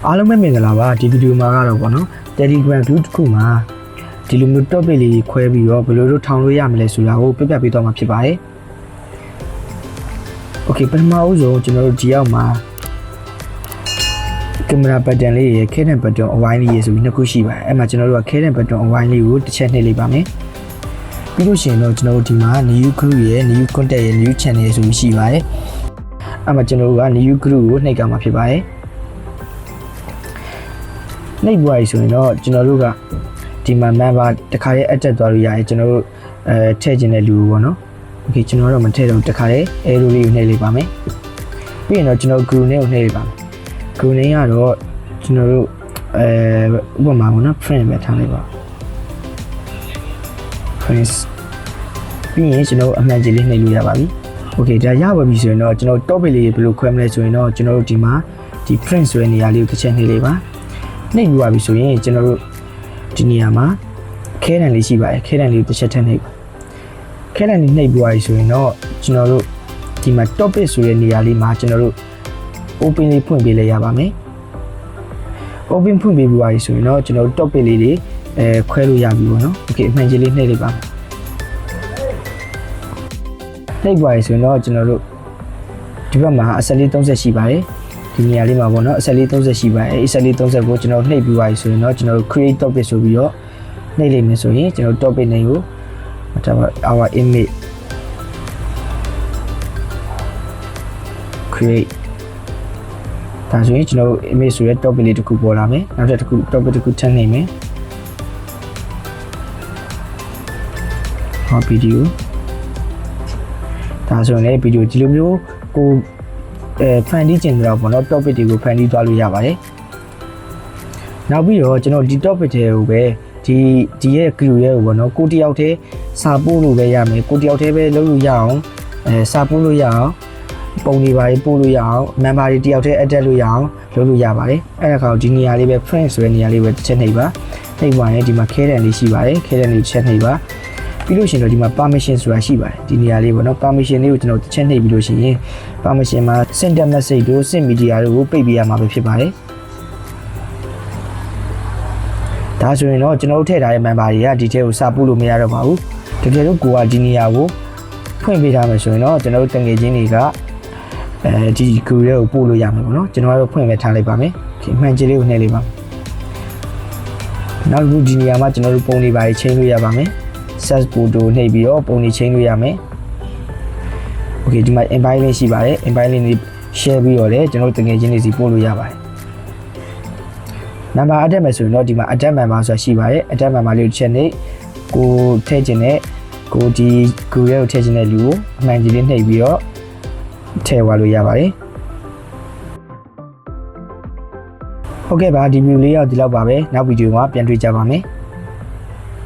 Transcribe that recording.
အားလုံးပဲမင်္ဂလာပါဒီဗီဒီယိုမှာကတော့ပေါ့နော် Telegram group တစ်ခုမှာဒီလိုမျိုး topic လေးခွဲပြီးတော့ဘယ်လိုလုပ်ထောင်လို့ရမလဲဆိုတာကိုပြပြပေးသွားမှာဖြစ်ပါတယ်။ Okay ပထမဦးဆုံးကျွန်တော်တို့ဒီအောက်မှာကင်မရာ button လေးရဲ့ K button အဝိုင်းလေးရေဆိုပြီးနှစ်ခုရှိပါတယ်။အဲ့မှာကျွန်တော်တို့က K button အဝိုင်းလေးကိုတစ်ချက်နှိပ်လိုက်ပါမယ်။ပြီးလို့ရှိရင်တော့ကျွန်တော်တို့ဒီမှာ new group ရဲ့ new contact ရဲ့ new channel ရဲ့ဆိုပြီးရှိပါတယ်။အဲ့မှာကျွန်တော်တို့က new group ကိုနှိပ်ကြမှာဖြစ်ပါတယ်။နှိပ်ပွားရဆိုရင်တော့ကျွန်တော်တို့ကဒီမှာ member တခါလေး add သွားလို့ရတယ်ကျွန်တော်တို့ထည့်ခြင်းတဲ့လူပေါ့နော်။ Okay ကျွန်တော်တို့မထည့်တော့တခါလေး arrow လေးကိုနှိပ်လိုက်ပါမယ်။ပြီးရင်တော့ကျွန်တော် group name ကိုနှိပ်လိုက်ပါမယ်။ group name ကတော့ကျွန်တော်တို့ဥပမာပေါ့နော် friend ပဲထားလိုက်ပါ friends ပြီးရင်ကျွန်တော်အမှန်ကြီးလေးနှိပ်လို့ရပါပြီ။ Okay ဒါရပါပြီဆိုရင်တော့ကျွန်တော် topic လေးဘယ်လိုခွဲမလဲဆိုရင်တော့ကျွန်တော်တို့ဒီမှာဒီ friends ဆိုတဲ့နေရာလေးကိုတစ်ချက်နှိပ်လိုက်ပါနှိပ်ပြီးပါပြီဆိုရင်ကျွန်တော်တို့ဒီနေရာမှာခဲတံလေးရှိပါတယ်ခဲတံလေးတစ်ချက်ထည့်နှိပ်ခဲတံလေးနှိပ်ပြီးပါပြီဆိုရင်တော့ကျွန်တော်တို့ဒီမှာ topic ဆိုတဲ့နေရာလေးမှာကျွန်တော်တို့ open လေးဖွင့်ပေးလိုက်ရပါမယ် open ဖွင့်ပေးပြီးပါပြီဆိုရင်တော့ကျွန်တော်တို့ topic လေးတွေခွဲလို့ရပြီပေါ့နော် okay အမှန်ကြီးလေးနှိပ်လိုက်ပါမယ်နှိပ်ပါပြီဆိုရင်တော့ကျွန်တော်တို့ဒီဘက်မှာအစလေး30ရှိပါတယ်ဒီနေရာလေးမှာပေါ့နော်အဆက်လေး30ရှိပါတယ်အဆက်လေး30ကိုကျွန်တော်နှိပ်ပြီးပါပြီဆိုရင်တော့ကျွန်တော်တို့ create topic ဆိုပြီးတော့နှိပ်လိုက်မယ်ဆိုရင်ကျွန်တော် topic name ကိုဒါမှ our image create ဒါဆိုရင်ကျွန်တော်တို့ image ဆိုတဲ့ topic လေးတစ်ခုပေါ်လာမယ်နောက်တစ်ခု topic တစ်ခုထပ်နှိပ်မယ်ဟော video ဒါဆိုရင်လည်း video ဒီလိုမျိုးကိုဖန်တီးကျင်ကြတော့ပေါ့နော် topic တွေကိုဖန်တီးသွားလို့ရပါတယ်နောက်ပြီးတော့ကျွန်တော်ဒီ topic တွေကိုပဲဒီရဲ့ group ရဲ့ပေါ့နော်ကိုတယောက်တည်းစာပို့လို့ပဲရမယ်ကိုတယောက်တည်းပဲလုပ်လို့ရအောင်စာပို့လို့ရအောင်ပုံတွေပါပို့လို့ရအောင် member တွေတယောက်တည်း add လို့ရအောင်လုပ်လို့ရပါတယ်အဲ့ဒါကောင်ဒီနေရာလေးပဲ friends ဆိုတဲ့နေရာလေးပဲတစ်ချက်နှိပ်ပါနှိပ်ပါရင်ဒီမှာခဲတံလေးရှိပါတယ်ခဲတံလေးတစ်ချက်နှိပ်ပါပြီးလို့ရှိရင်တော့ဒီမှာ permission ဆိုတာရှိပါတယ်ဒီနေရာလေးပေါ့နော် permission လေးကိုကျွန်တော်တစ်ချက်နှိပ်ပြီးလို့ရှိရင် permission မှာ send message တို့ send media တို့ကိုပိတ်ပေးရမှာပဲဖြစ်ပါတယ်ဒါဆိုရင်တော့ကျွန်တော်တို့ထည့်ထားတဲ့ member တွေကဒီထဲကိုစာပို့လို့မရတော့ပါဘူးတကယ်လို့ကိုကဒီနေရာကိုဖွင့်ပေးထားမယ်ဆိုရင်တော့ကျွန်တော်တို့တငယ်ချင်းတွေကဒီ group ရဲ့ကိုပို့လို့ရမှာပေါ့နော်ကျွန်တော်တို့ဖွင့်ပေးထားလိုက်ပါမယ်ဒီမှန်ကြီးလေးကိုနှိပ်လိုက်ပါနောက်ဒီနေရာမှာကျွန်တော်တို့ပုံလေးပါချိန်လို့ရပါမယ်set photo နှိပ်ပြီးတော့ပုံတွေချိန်လို့ရမယ် okay ဒီမှာ invite link ရှိပါတယ် invite link လေး share ပြီးတော့လည်းကျွန်တော်တို့တကယ်ချင်းတွေစီပို့လို့ရပါတယ် number add မယ်ဆိုရင်တော့ဒီမှာ add member ဆိုတာရှိပါတယ် add member လေးကိုချက်နေကိုထည့်ခြင်းနဲ့ကိုဒီ group ရဲ့ကိုထည့်ခြင်းနဲ့လူကိုအမှန်ကြီးလေးနှိပ်ပြီးတော့ထည့်သွားလို့ရပါတယ်ဟုတ်ကဲ့ပါဒီ view လေးရောက်ဒီလောက်ပါပဲနောက်ဗီဒီယိုမှာပြန်တွေ့ကြပါမယ်